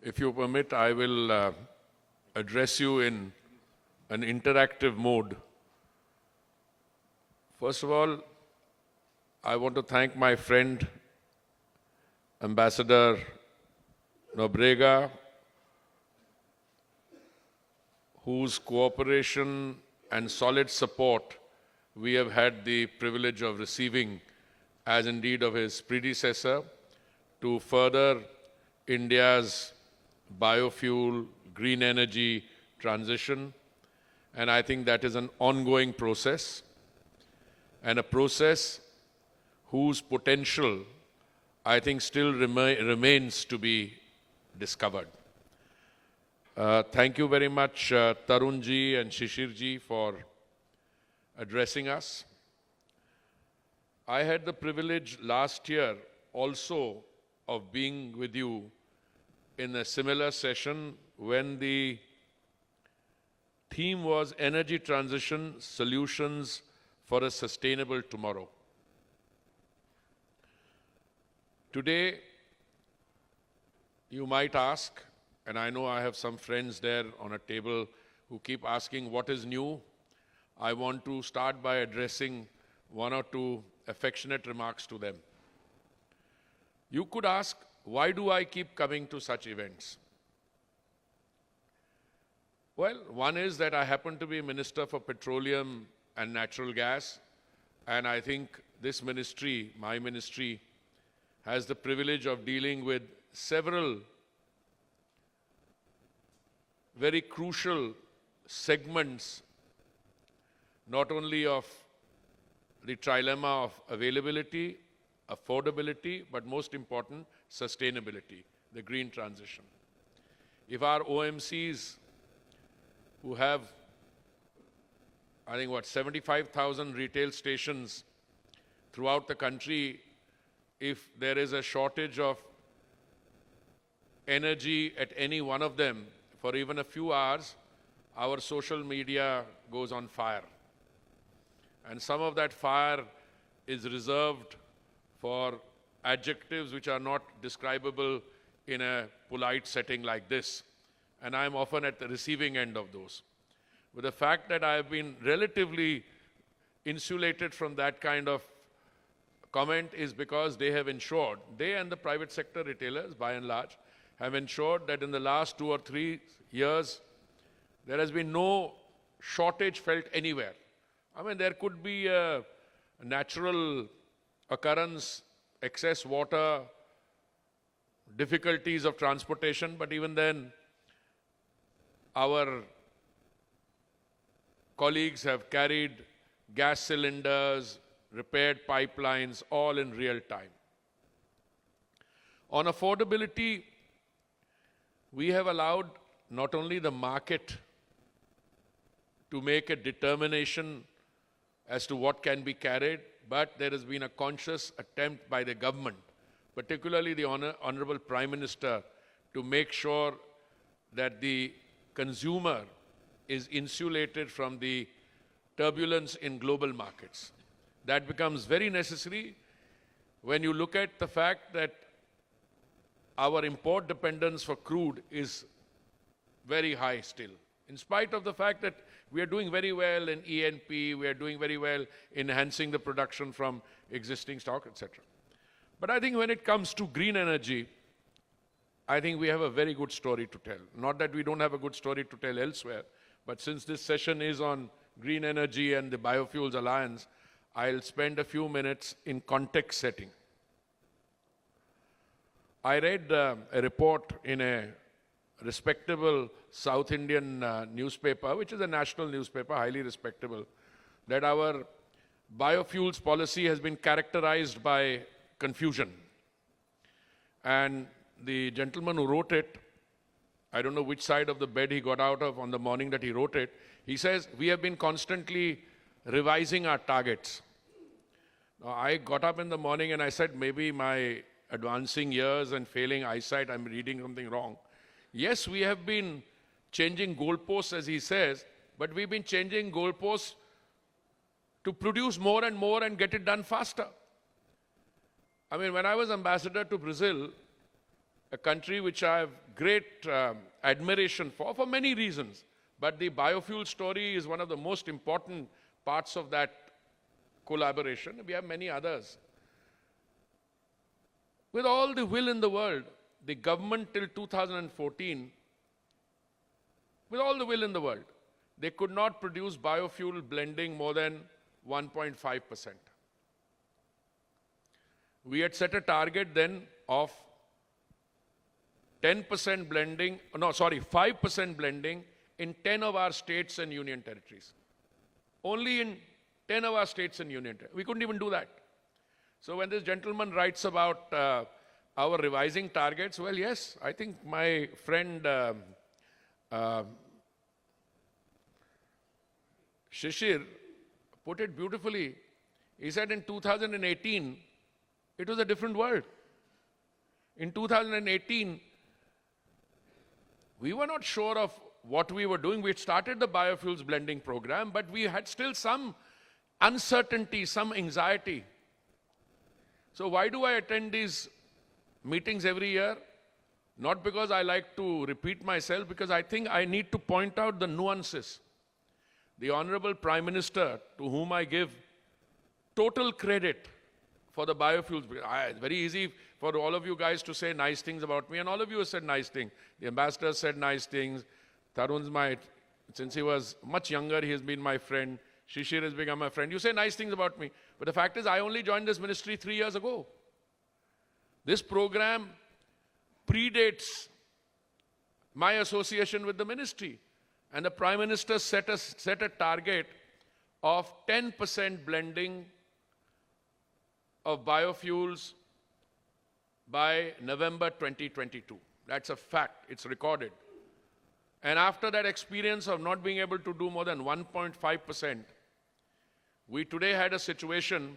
If you permit, I will address you in an interactive mode. First of all, I want to thank my friend, Ambassador Nobrega, whose cooperation and solid support we have had the privilege of receiving, as indeed of his predecessor, to further India's biofuel, green energy transition. And I think that is an ongoing process, and a process whose potential, I think, still remains to be discovered. Thank you very much, Tarunji and Shishirji, for addressing us. I had the privilege last year also of being with you in a similar session when the theme was Energy Transition Solutions for a Sustainable Tomorrow. Today, you might ask, and I know I have some friends there on a table who keep asking what is new. I want to start by addressing one or two affectionate remarks to them. You could ask, why do I keep coming to such events? Well, one is that I happen to be Minister for Petroleum and Natural Gas, and I think this ministry, my ministry, has the privilege of dealing with several very crucial segments, not only of the trilemma of availability, affordability, but most important, sustainability, the green transition. If our OMCs, who have, I think, 75,000 retail stations throughout the country, if there is a shortage of energy at any one of them for even a few hours, our social media goes on fire. And some of that fire is reserved for adjectives which are not describable in a polite setting like this. And I'm often at the receiving end of those. But the fact that I have been relatively insulated from that kind of comment is because they have ensured, they and the private sector retailers by and large, have ensured that in the last 2 or 3 years, there has been no shortage felt anywhere. I mean, there could be a natural occurrence, excess water, difficulties of transportation, but even then, our colleagues have carried gas cylinders, repaired pipelines, all in real time. On affordability, we have allowed not only the market to make a determination as to what can be carried, but there has been a conscious attempt by the government, particularly the Honorable Prime Minister, to make sure that the consumer is insulated from the turbulence in global markets. That becomes very necessary when you look at the fact that our import dependence for crude is very high still, in spite of the fact that we are doing very well in E&P, we are doing very well in enhancing the production from existing stock, etc. But I think when it comes to green energy, I think we have a very good story to tell. Not that we don't have a good story to tell elsewhere, but since this session is on green energy and the Biofuels Alliance, I'll spend a few minutes in context setting. I read a report in a respectable South Indian newspaper, which is a national newspaper, highly respectable, that our biofuels policy has been characterized by confusion. And the gentleman who wrote it, I don't know which side of the bed he got out of on the morning that he wrote it, he says, we have been constantly revising our targets. Now, I got up in the morning and I said, maybe my advancing years and failing eyesight, I'm reading something wrong. Yes, we have been changing goalposts, as he says, but we've been changing goalposts to produce more and get it done faster. I mean, when I was ambassador to Brazil, a country which I have great admiration for many reasons. But the biofuel story is one of the most important parts of that collaboration. We have many others. With all the will in the world, the government till 2014, with all the will in the world, they could not produce biofuel blending more than 1.5%. We had set a target then of 10% blending, 5% blending in 10 of our states and union territories. Only in 10 of our states and union territories. We couldn't even do that. So when this gentleman writes about our revising targets, well, yes, I think my friend Shishir put it beautifully. He said in 2018, it was a different world. In 2018, we were not sure of what we were doing. We had started the biofuels blending program, but we had still some uncertainty, some anxiety. So why do I attend these meetings every year? Not because I like to repeat myself, because I think I need to point out the nuances. The Honorable Prime Minister, to whom I give total credit for the biofuels. It's very easy for all of you guys to say nice things about me, and all of you have said nice things. The ambassador said nice things. Tarun's since he was much younger, he has been my friend. Shishir has become my friend. You say nice things about me. But the fact is, I only joined this ministry 3 years ago. This program predates my association with the ministry. And the Prime Minister set a target of 10% blending of biofuels by November 2022. That's a fact. It's recorded. And after that experience of not being able to do more than 1.5%, we today had a situation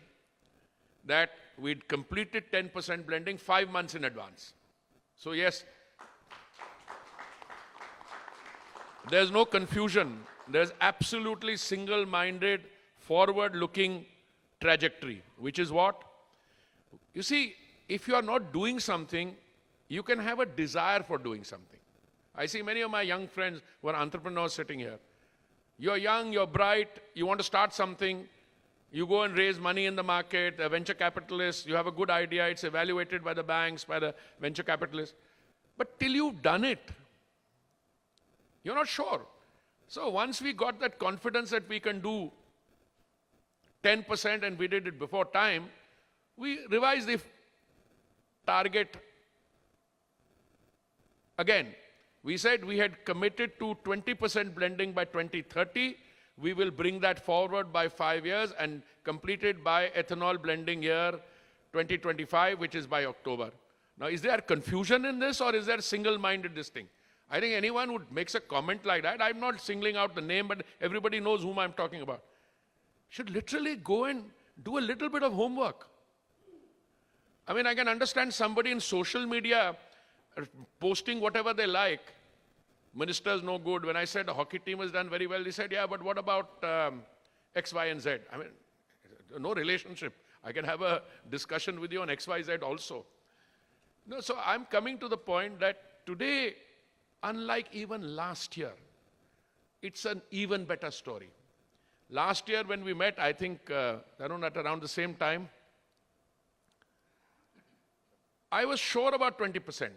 that we'd completed 10% blending 5 months in advance. So yes, there's no confusion. There's absolutely single-minded, forward-looking trajectory, which is what? You see, if you are not doing something, you can have a desire for doing something. I see many of my young friends who are entrepreneurs sitting here. You're young, you're bright, you want to start something, you go and raise money in the market, a venture capitalist, you have a good idea, it's evaluated by the banks, by the venture capitalists. But till you've done it, you're not sure. So once we got that confidence that we can do 10% and we did it before time, we revised the target again. We said we had committed to 20% blending by 2030. We will bring that forward by 5 years and complete it by ethanol blending year 2025, which is by October. Now, is there confusion in this, or is there single-minded this thing? I think anyone who makes a comment like that, I'm not singling out the name, but everybody knows whom I'm talking about, should literally go and do a little bit of homework. I mean, I can understand somebody in social media posting whatever they like. Minister's no good. When I said the hockey team has done very well, they said, yeah, but what about X, Y, and Z? I mean, no relationship. I can have a discussion with you on X, Y, Z also. No, so I'm coming to the point that today, unlike even last year, it's an even better story. Last year when we met, I think, Tarun, at around the same time, I was sure about 20%.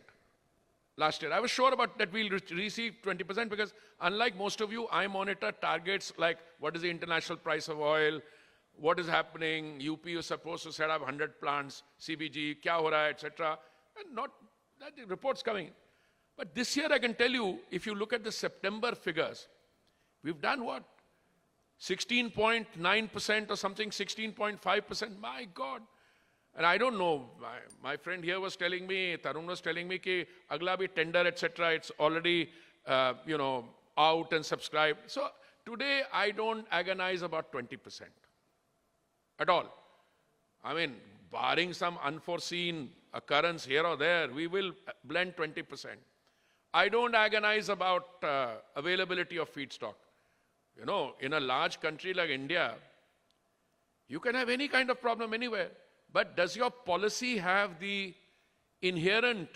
Last year, I was sure about that we'll receive 20% because unlike most of you, I monitor targets like what is the international price of oil, what is happening, UP is supposed to set up 100 plants, CBG, kya ho raha hai, etc. And not that the reports coming. But this year I can tell you, if you look at the September figures, we've done what? 16.9% or something, 16.5%. My God. And I don't know, my friend here was telling me, Tarun was telling me कि अगला भी tender, etc. It's already, out and subscribed. So today I don't agonize about 20% at all. I mean, barring some unforeseen occurrence here or there, we will blend 20%. I don't agonize about availability of feedstock. You know, in a large country like India, you can have any kind of problem anywhere. But does your policy have the inherent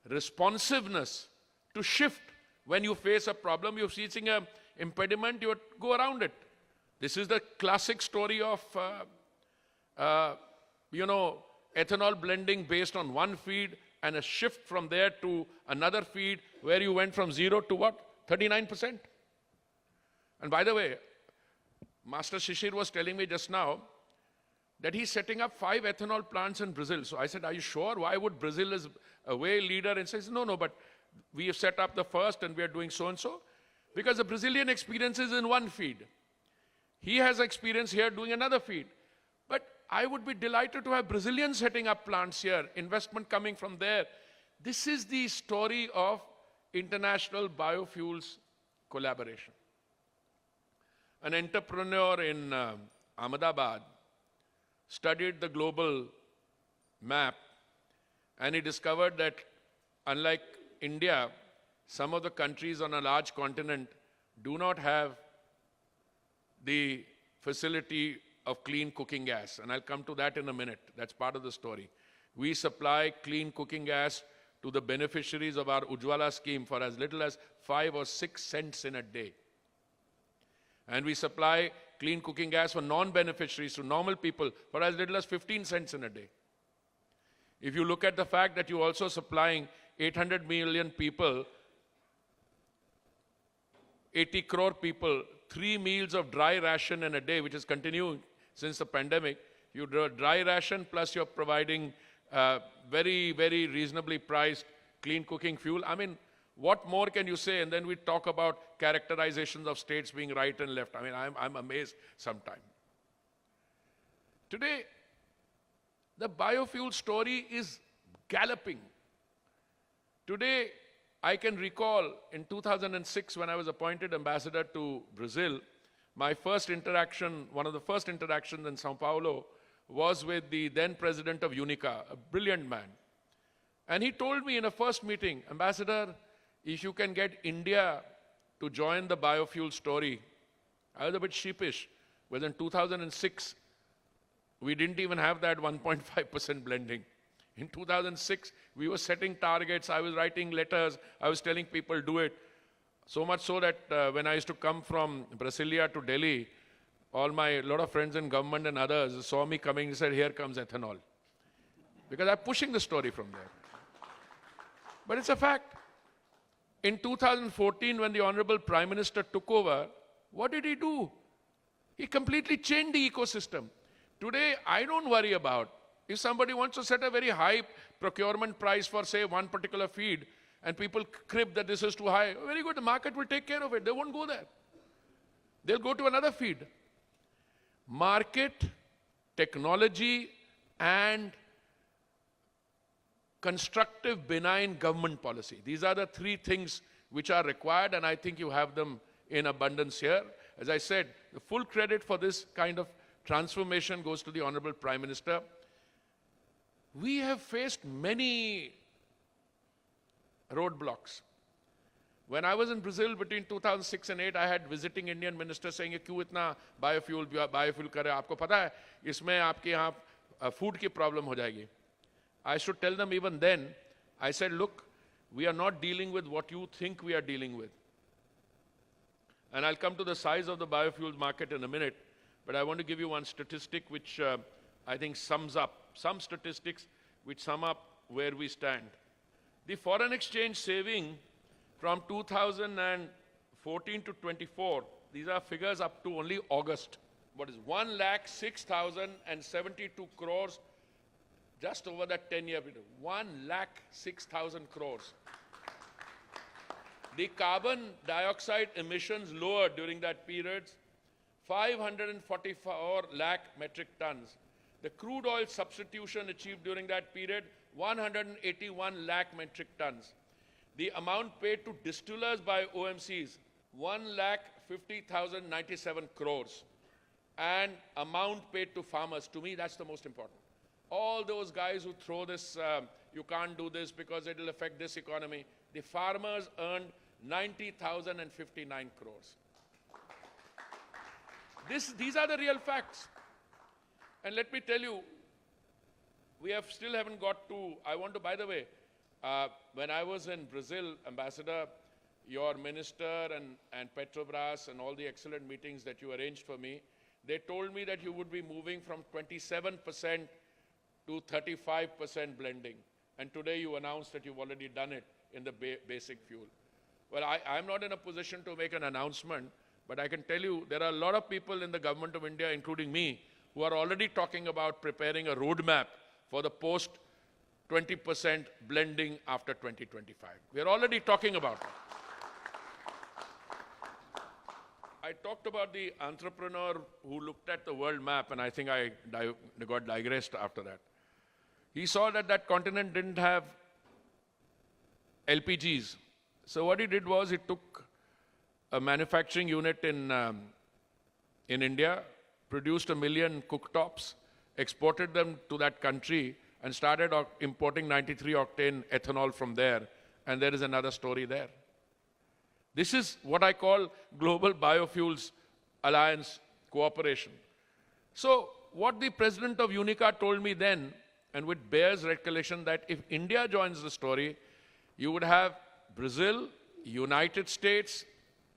responsiveness to shift. When you face a problem, you're facing an impediment, you go around it. This is the classic story of, ethanol blending based on one feed and a shift from there to another feed where you went from 0 to what? 39%. And by the way, Master Shishir was telling me just now that he's setting up 5 ethanol plants in Brazil. So I said, are you sure? Why would Brazil is a way leader? And says, no, but we have set up the first and we are doing so-and-so. Because the Brazilian experience is in one feed. He has experience here doing another feed. But I would be delighted to have Brazilians setting up plants here, investment coming from there. This is the story of international biofuels collaboration. An entrepreneur in Ahmedabad studied the global map, and he discovered that unlike India, some of the countries on a large continent do not have the facility of clean cooking gas. And I'll come to that in a minute. That's part of the story. We supply clean cooking gas to the beneficiaries of our Ujjwala scheme for as little as 5 or 6 cents in a day. And we supply clean cooking gas for non-beneficiaries, to normal people, for as little as 15 cents in a day. If you look at the fact that you're also supplying 800 million people, 80 crore people, 3 meals of dry ration in a day, which is continuing since the pandemic. You do a dry ration plus you're providing very, very reasonably priced clean cooking fuel. I mean, what more can you say? And then we talk about characterizations of states being right and left. I mean, I'm amazed sometimes. Today, the biofuel story is galloping. Today, I can recall in 2006 when I was appointed ambassador to Brazil, my first interaction, one of the first interactions in Sao Paulo was with the then president of Unica, a brilliant man. And he told me in a first meeting, Ambassador, if you can get India to join the biofuel story. I was a bit sheepish, because in 2006, we didn't even have that 1.5% blending. In 2006, we were setting targets, I was writing letters, I was telling people do it. So much so that when I used to come from Brasilia to Delhi, a lot of friends in government and others saw me coming and said, here comes ethanol. Because I'm pushing the story from there. But it's a fact. In 2014, when the Honorable Prime Minister took over, what did he do? He completely changed the ecosystem. Today, I don't worry about if somebody wants to set a very high procurement price for, say, one particular feed, and people crib that this is too high. Very good, the market will take care of it. They won't go there. They'll go to another feed. Market, technology, and constructive, benign government policy. These are the 3 things which are required, and I think you have them in abundance here. As I said, the full credit for this kind of transformation goes to the Honorable Prime Minister. We have faced many roadblocks. When I was in Brazil between 2006 and 2008, I had visiting Indian ministers saying, "क्यों इतना biofuel करे? आपको पता है इसमें आपके यहाँ food की problem हो जाएगी." I should tell them even then. I said, "Look, we are not dealing with what you think we are dealing with." And I'll come to the size of the biofuels market in a minute, but I want to give you one statistic which I think sums up, some statistics which sum up where we stand. The foreign exchange saving from 2014 to 24, these are figures up to only August. What is 1,06,072 crores just over that 10-year period. 1,06,000 crores. The carbon dioxide emissions lowered during that period, 544 lakh metric tons. The crude oil substitution achieved during that period, 181 lakh metric tons. The amount paid to distillers by OMCs, 1,50,097 crores. And amount paid to farmers, to me that's the most important. All those guys who throw this, you can't do this because it will affect this economy. The farmers earned 90,059 crores. These are the real facts. And let me tell you, we still haven't got to, I want to, by the way, When I was in Brazil, Ambassador, your minister and Petrobras and all the excellent meetings that you arranged for me, they told me that you would be moving from 27% to 35% blending. And today you announced that you've already done it in the basic fuel. Well, I'm not in a position to make an announcement, but I can tell you there are a lot of people in the government of India, including me, who are already talking about preparing a roadmap for the post 20% blending after 2025. We are already talking about it. I talked about the entrepreneur who looked at the world map, and I think I got digressed after that. He saw that that continent didn't have LPGs. So what he did was he took a manufacturing unit in India, produced 1 million cooktops, exported them to that country, and started importing 93 octane ethanol from there. And there is another story there. This is what I call Global Biofuels Alliance cooperation. So what the president of Unica told me then, and which bears recollection, that if India joins the story, you would have Brazil, United States,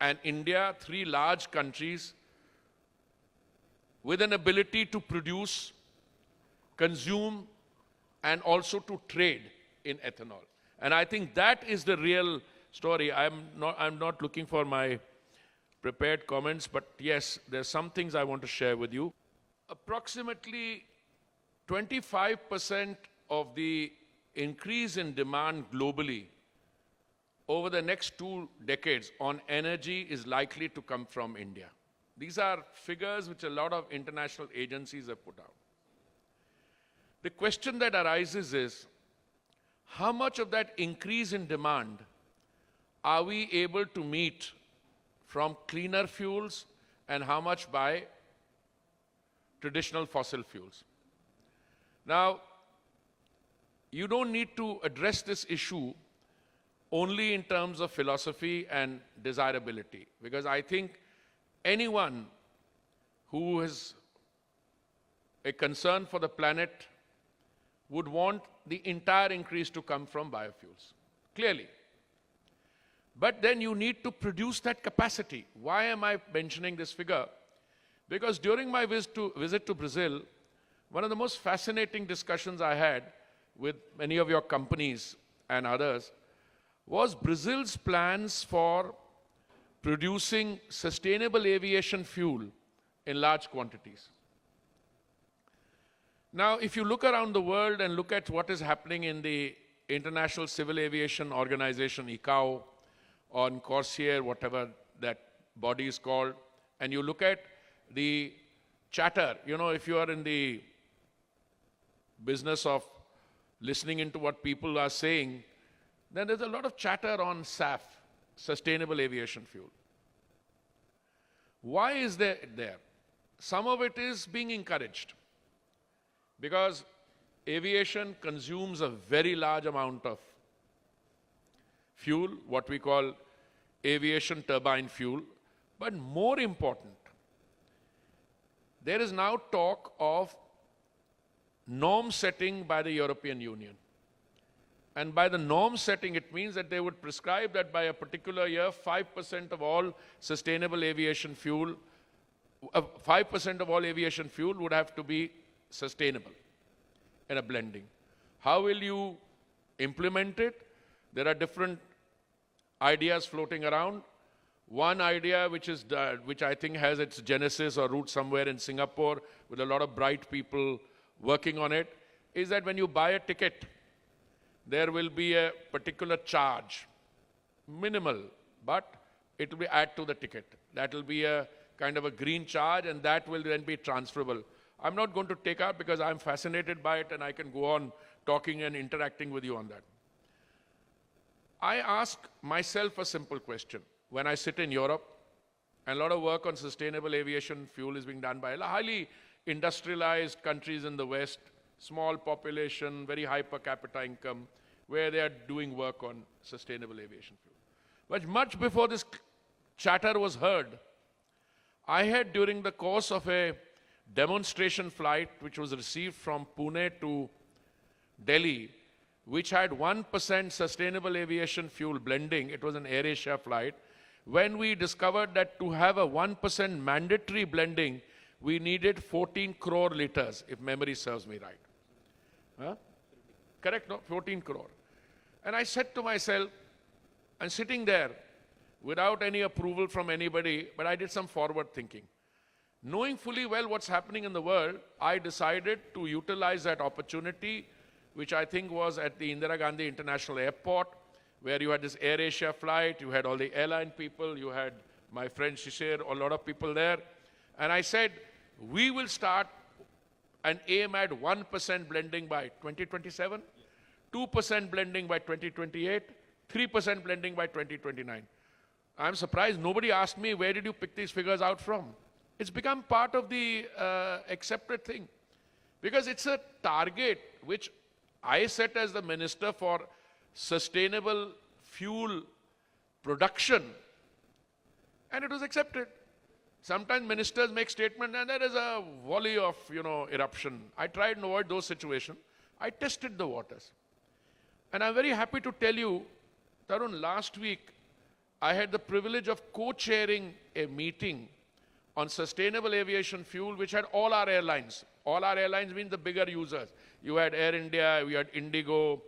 and India, 3 large countries with an ability to produce, consume, and also to trade in ethanol. And I think that is the real story. I'm not looking for my prepared comments, but yes, there's some things I want to share with you. Approximately 25% of the increase in demand globally over the next 2 decades on energy is likely to come from India. These are figures which a lot of international agencies have put out. The question that arises is, how much of that increase in demand are we able to meet from cleaner fuels and how much by traditional fossil fuels? Now, you don't need to address this issue only in terms of philosophy and desirability, because I think anyone who has a concern for the planet would want the entire increase to come from biofuels, clearly. But then you need to produce that capacity. Why am I mentioning this figure? Because during my visit to Brazil, one of the most fascinating discussions I had with many of your companies and others was Brazil's plans for producing sustainable aviation fuel in large quantities. Now, if you look around the world and look at what is happening in the International Civil Aviation Organization, ICAO, on Corsair, whatever that body is called, and you look at the chatter, you know, if you are in the business of listening into what people are saying, then there's a lot of chatter on SAF, sustainable aviation fuel. Why is there? Some of it is being encouraged because aviation consumes a very large amount of fuel, what we call aviation turbine fuel. But more important, there is now talk of norm setting by the European Union. And by the norm setting, it means that they would prescribe that by a particular year, 5% of all sustainable aviation fuel, 5% of all aviation fuel would have to be sustainable in a blending. How will you implement it? There are different ideas floating around. One idea which I think has its genesis or root somewhere in Singapore with a lot of bright people working on it, is that when you buy a ticket, there will be a particular charge, minimal, but it will be added to the ticket. That will be a kind of a green charge, and that will then be transferable. I'm not going to take out because I'm fascinated by it and I can go on talking and interacting with you on that. I ask myself a simple question. When I sit in Europe, and a lot of work on sustainable aviation fuel is being done by highly industrialized countries in the West, small population, very high per capita income, where they are doing work on sustainable aviation fuel. But much before this chatter was heard, I had, during the course of a demonstration flight which was received from Pune to Delhi, which had 1% sustainable aviation fuel blending. It was an AirAsia flight. When we discovered that to have a 1% mandatory blending, we needed 14 crore liters, if memory serves me right. Huh? Correct, no? 14 crore. And I said to myself, I'm sitting there without any approval from anybody, but I did some forward thinking. Knowing fully well what's happening in the world, I decided to utilize that opportunity, which I think was at the Indira Gandhi International Airport, where you had this AirAsia flight, you had all the airline people, you had my friend Shishir, a lot of people there. And I said, we will start and aim at 1% blending by 2027, 2% blending by 2028, 3% blending by 2029. I'm surprised nobody asked me, where did you pick these figures out from? It's become part of the accepted thing. Because it's a target which I set as the Minister for Sustainable Fuel Production, and it was accepted. Sometimes ministers make statements and there is a volley of, eruption. I tried to avoid those situations. I tested the waters. And I'm very happy to tell you, Tarun, last week, I had the privilege of co-chairing a meeting on sustainable aviation fuel, which had all our airlines. All our airlines mean the bigger users. You had Air India, you had Indigo,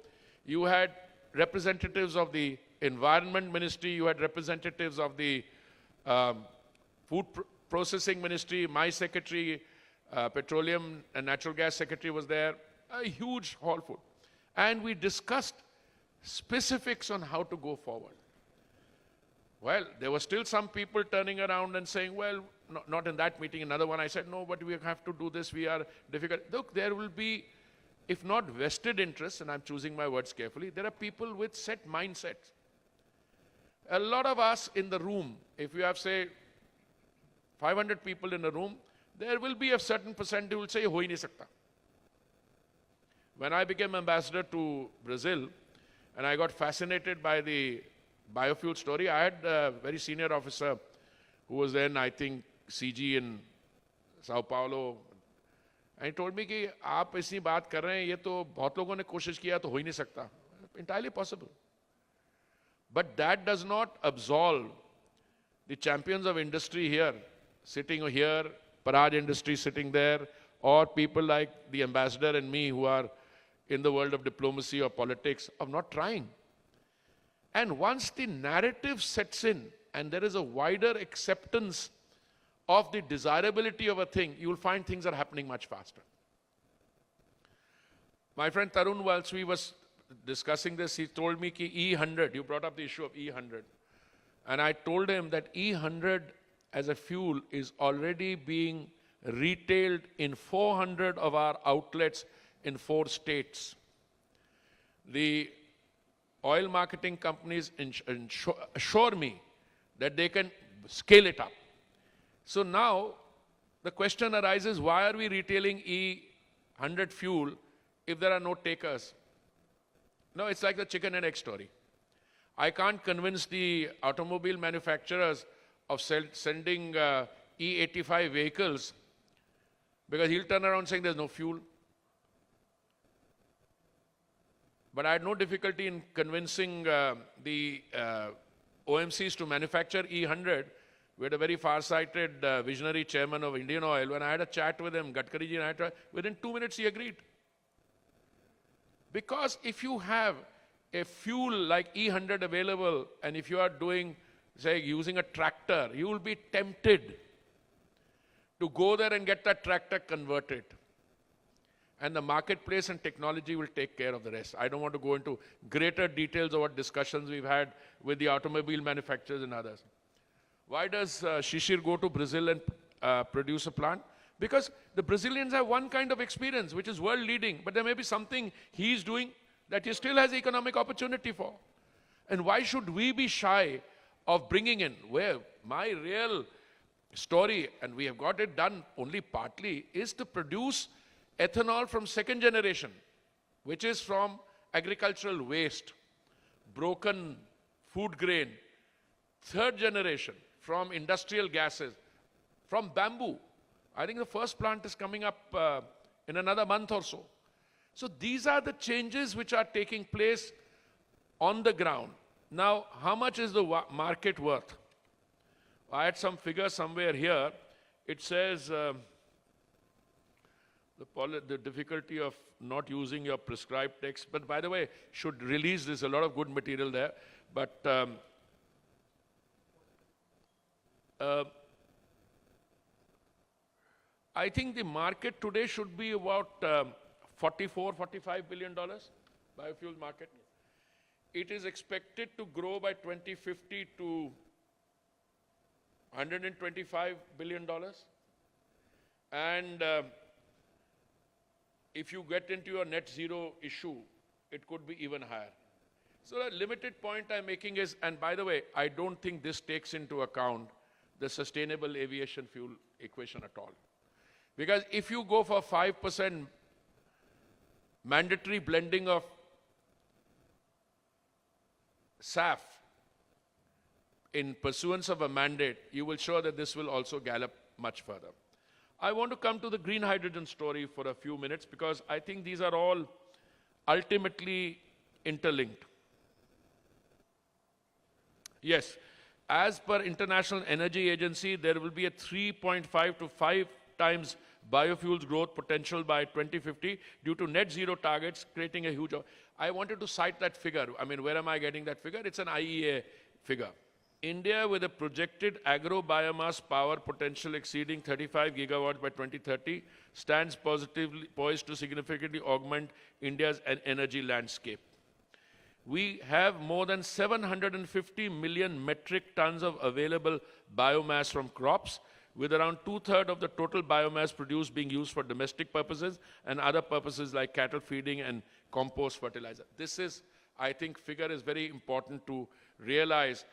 you had representatives of the Environment Ministry, you had representatives of the Food Processing Ministry, my secretary, Petroleum and Natural Gas Secretary was there, a huge hall full. And we discussed specifics on how to go forward. Well, there were still some people turning around and saying, well, not in that meeting, another one, I said, no, but we have to do this, we are difficult. Look, there will be, if not vested interests, and I'm choosing my words carefully, there are people with set mindsets. A lot of us in the room, if you have, say, 500 people in a room, there will be a certain percent who will say, ho hi nahi sakta. When I became ambassador to Brazil, and I got fascinated by the biofuel story, I had a very senior officer who was then, I think, CG in Sao Paulo. And he told me कि आप ऐसी बात कर रहे हैं, ये तो बहुत लोगों ने कोशिश किया तो हो ही नहीं सकता. Entirely possible. But that does not absolve the champions of industry here, sitting here, Paraj Industries sitting there, or people like the ambassador and me who are in the world of diplomacy or politics, of not trying. And once the narrative sets in and there is a wider acceptance of the desirability of a thing, you will find things are happening much faster. My friend Tarun, whilst we was discussing this, he told me ki E100, you brought up the issue of E100. And I told him that E100 as a fuel is already being retailed in 400 of our outlets in 4 states. The oil marketing companies assure me that they can scale it up. So now the question arises, why are we retailing E100 fuel if there are no takers? No, it's like the chicken and egg story. I can't convince the automobile manufacturers of sending E85 vehicles because he'll turn around saying there's no fuel. But I had no difficulty in convincing the OMCs to manufacture E100. We had a very far-sighted visionary chairman of Indian Oil. When I had a chat with him, Gadkari ji, and I tried, within 2 minutes he agreed. Because if you have a fuel like E100 available, and if you are doing, say, using a tractor, you will be tempted to go there and get that tractor converted. And the marketplace and technology will take care of the rest. I don't want to go into greater details of what discussions we've had with the automobile manufacturers and others. Why does Shishir go to Brazil and produce a plant? Because the Brazilians have one kind of experience, which is world leading, but there may be something he's doing that he still has economic opportunity for. And why should we be shy of bringing in, where my real story, and we have got it done only partly, is to produce ethanol from second generation, which is from agricultural waste, broken food grain. Third generation, from industrial gases, from bamboo. I think the first plant is coming up in another month or so. So these are the changes which are taking place on the ground. Now, how much is the market worth? I had some figure somewhere here. It says the difficulty of not using your prescribed text. But by the way, should release this, a lot of good material there. But I think the market today should be about $45 billion, biofuel market. It is expected to grow by 2050 to $125 billion. And if you get into your net zero issue, it could be even higher. So the limited point I'm making is, and by the way, I don't think this takes into account the sustainable aviation fuel equation at all. Because if you go for 5% mandatory blending of SAF in pursuance of a mandate, you will show that this will also gallop much further. I want to come to the green hydrogen story for a few minutes because I think these are all ultimately interlinked. Yes, as per International Energy Agency, there will be a 3.5 to 5 times biofuels growth potential by 2050 due to net zero targets, creating a huge... I wanted to cite that figure. I mean, where am I getting that figure? It's an IEA figure. India, with a projected agro-biomass power potential exceeding 35 gigawatts by 2030, stands positively poised to significantly augment India's energy landscape. We have more than 750 million metric tons of available biomass from crops, with around two-thirds of the total biomass produced being used for domestic purposes and other purposes like cattle feeding and compost fertilizer. This is, I think, figure is very important to realize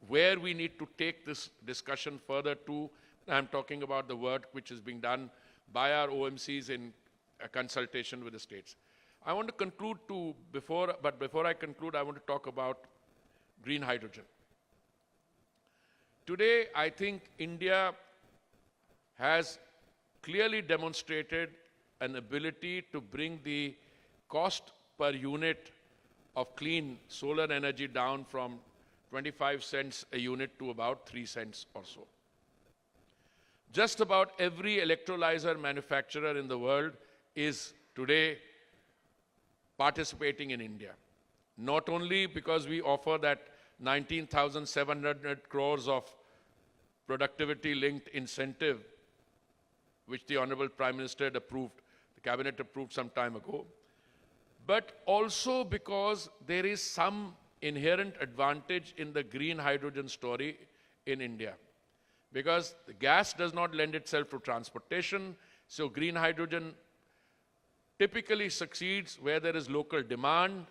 where we need to take this discussion further to. I'm talking about the work which is being done by our OMCs in a consultation with the states. I want to conclude but before I conclude, I want to talk about green hydrogen. Today, I think India has clearly demonstrated an ability to bring the cost per unit of clean solar energy down from 25 cents a unit to about 3 cents or so. Just about every electrolyzer manufacturer in the world is today participating in India. Not only because we offer that 19,700 crores of productivity-linked incentive, which the Honorable Prime Minister had approved, the Cabinet approved some time ago, but also because there is some inherent advantage in the green hydrogen story in India. Because the gas does not lend itself to transportation, so green hydrogen typically succeeds where there is local demand,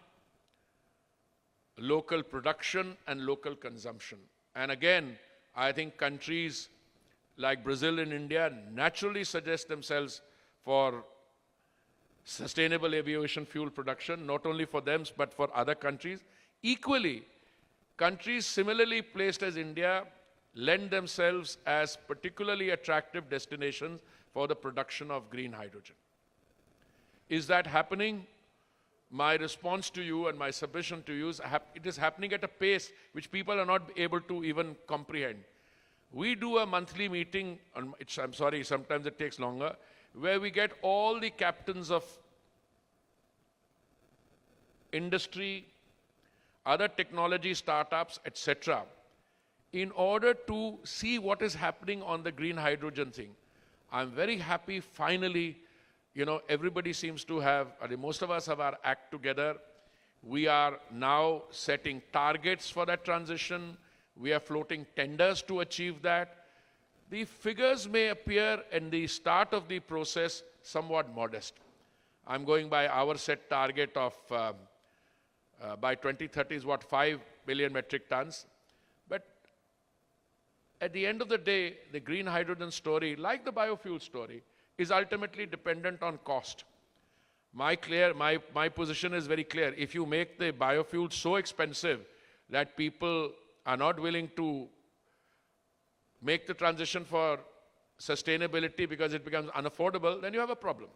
local production, and local consumption. And again, I think countries like Brazil and India naturally suggest themselves for sustainable aviation fuel production, not only for them, but for other countries. Equally, countries similarly placed as India lend themselves as particularly attractive destinations for the production of green hydrogen. Is that happening? My response to you and my submission to you is it is happening at a pace which people are not able to even comprehend. We do a monthly meeting, I'm sorry, sometimes it takes longer, where we get all the captains of industry, other technology startups, etc., in order to see what is happening on the green hydrogen thing. I'm very happy, finally, everybody seems to have, most of us have our act together. We are now setting targets for that transition. We are floating tenders to achieve that. The figures may appear in the start of the process somewhat modest. I'm going by our set target of by 2030 is 5 billion metric tons. But at the end of the day, the green hydrogen story, like the biofuel story, is ultimately dependent on cost. My position is very clear. If you make the biofuel so expensive that people are not willing to make the transition for sustainability because it becomes unaffordable, then you have a problem.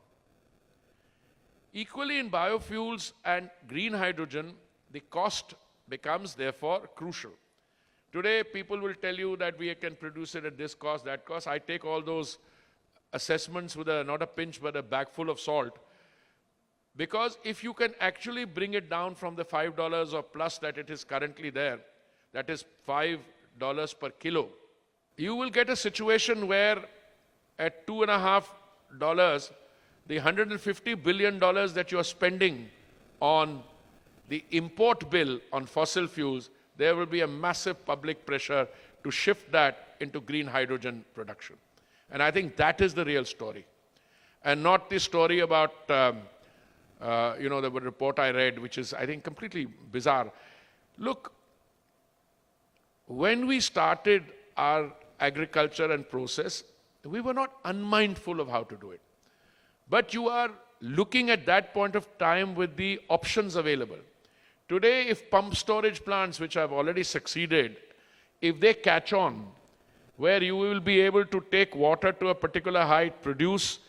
Equally in biofuels and green hydrogen, the cost becomes therefore crucial. Today, people will tell you that we can produce it at this cost, that cost. I take all those assessments with not a pinch, but a bag full of salt. Because if you can actually bring it down from the $5 or plus that it is currently there, that is $5 per kilo, you will get a situation where at $2.5, the $150 billion that you are spending on the import bill on fossil fuels, there will be a massive public pressure to shift that into green hydrogen production. And I think that is the real story. And not the story about, the report I read, which is, I think, completely bizarre. Look, when we started our agriculture and process, we were not unmindful of how to do it. But you are looking at that point of time with the options available. Today, if pump storage plants, which have already succeeded, if they catch on, where you will be able to take water to a particular height, produce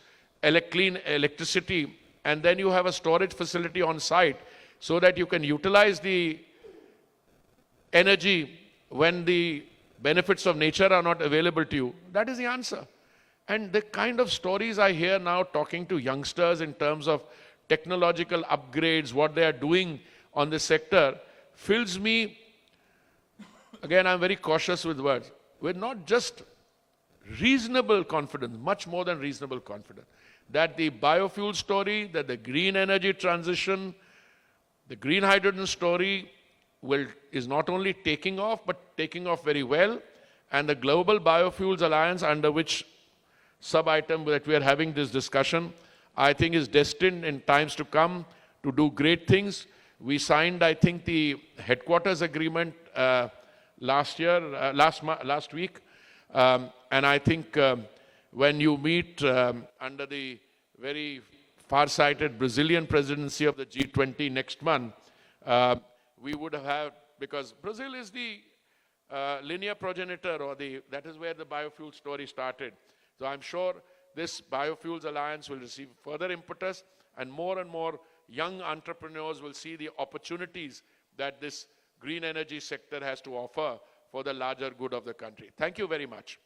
clean electricity, and then you have a storage facility on site so that you can utilize the energy when the benefits of nature are not available to you, that is the answer. And the kind of stories I hear now talking to youngsters in terms of technological upgrades, what they are doing on this sector, fills me, again, I'm very cautious with words, with not just reasonable confidence, much more than reasonable confidence, that the biofuel story, that the green energy transition, the green hydrogen story is not only taking off, but taking off very well. And the Global Biofuels Alliance, under which sub-item that we are having this discussion, I think is destined in times to come to do great things. We signed, I think, the headquarters agreement last week. And I think when you meet under the very far-sighted Brazilian presidency of the G20 next month, we would have, because Brazil is the linear progenitor, or that is where the biofuel story started. So I'm sure this Biofuels Alliance will receive further impetus, and more young entrepreneurs will see the opportunities that this green energy sector has to offer for the larger good of the country. Thank you very much.